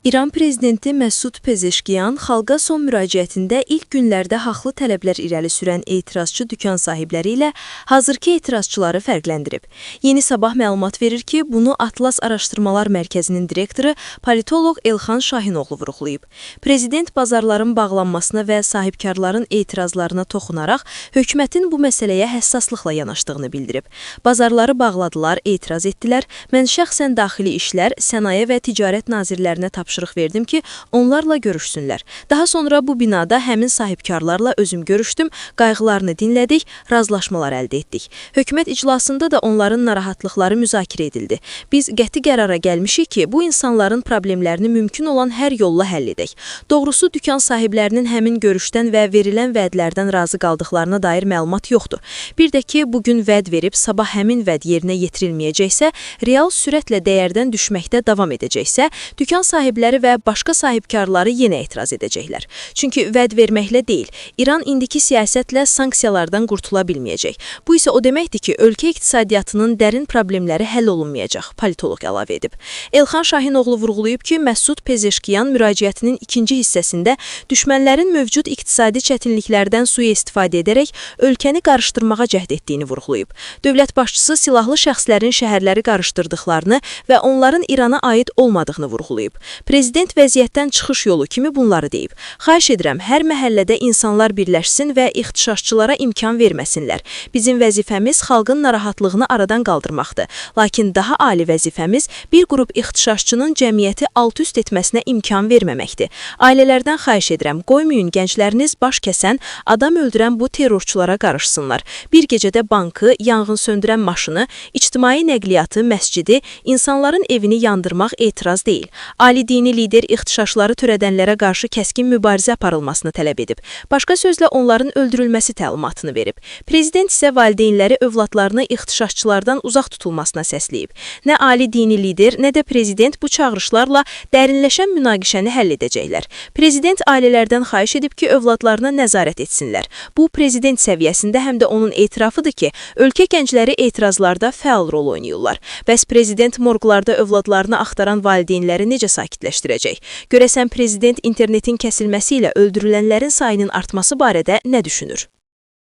İran prezidenti Məsud Pezeşkiyan xalqa son müraciətində ilk günlərdə haqlı tələblər irəli sürən etirazçı dükan sahibləri ilə hazırki etirazçıları fərqləndirib. Yeni Sabah məlumat verir ki, bunu Atlas Araşdırmalar Mərkəzinin direktoru politoloq Elxan Şahinoğlu vurğulayıb. Prezident bazarların bağlanmasına və sahibkarların etirazlarına toxunaraq hökumətin bu məsələyə həssaslıqla yanaşdığını bildirib. Bazarları bağladılar, etiraz etdilər. Mən şəxsən daxili işlər, sənaye və ticarət nazirlərinə tapşırıq verdim ki, onlarla görüşsünlər. Daha sonra bu binada həmin sahibkarlarla özüm görüşdüm, qayğılarını dinlədik, razılaşmalar əldə etdik. Hökumət iclasında da onların narahatlıqları müzakirə edildi. Biz qəti qərara gəlmişik ki, bu insanların problemlərini mümkün olan hər yolla həll edək. Doğrusu, dükan sahiblərinin həmin görüşdən və verilən vədlərdən razı qaldıqlarına dair məlumat yoxdur. Bir də ki, bugün vəd verib sabah həmin vəd yerinə yetirilməyəcəksə, real sürətlə dəyərdən düşməkdə davam edəcəksə, dükan sahibləri və başqa sahibkarları yenə etiraz edəcəklər. Çünki vəd verməklə deyil, İran indiki siyasətlə sanksiyalardan qurtula bilməyəcək. Bu isə o deməkdir ki, ölkə iqtisadiyyatının dərin problemləri həll olunmayacaq, politoloq əlavə edib. Elxan Şahinoğlu vurğulayıb ki, Məsud Pezeşkiyan müraciətinin ikinci hissəsində düşmənlərin mövcud iqtisadi çətinliklərdən sui-istifadə edərək ölkəni qarışdırmağa cəhd etdiyini vurğulayıb. Dövlət başçısı silahlı şəxslərin şəhərləri qarışdırdıqlarını və onların İrana aid olmadığını vurğulayıb. Prezident vəziyyətdən çıxış yolu kimi bunları deyib. Xahiş edirəm, hər məhəllədə insanlar birləşsin və ixtişaşçılara imkan verməsinlər. Bizim vəzifəmiz xalqın narahatlığını aradan qaldırmaqdır. Lakin daha ali vəzifəmiz bir qrup ixtişaşçının cəmiyyəti alt-üst etməsinə imkan verməməkdir. Ailələrdən xahiş edirəm, qoymayın gəncləriniz baş kəsən, adam öldürən bu terrorçulara qarışsınlar. Bir gecədə bankı, yanğın söndürən maşını, ictimai nəqliyyatı, məscidi, insanların evini yandırmaq etiraz deyil. Ali dini lider ixtişaşları törədənlərə qarşı kəskin mübarizə aparılmasını tələb edib. Başqa sözlə onların öldürülməsi təlimatını verib. Prezident isə valideynləri övladlarını ixtişaşçılardan uzaq tutulmasına səsləyib. Nə ali dini lider, nə də prezident bu çağırışlarla dərinləşən münaqişəni həll edəcəklər. Prezident ailələrdən xahiş edib ki, övladlarına nəzarət etsinlər. Bu, prezident səviyyəsində həm də onun etirafıdır ki, ölkə gəncləri etirazlarda fəal rol oynayırlar. Bəs prezident morqlarda övladlarını axtaran valideynləri necə sakitləşdirəcək? Görəsən prezident internetin kəsilməsi ilə öldürülənlərin sayının artması barədə nə düşünür?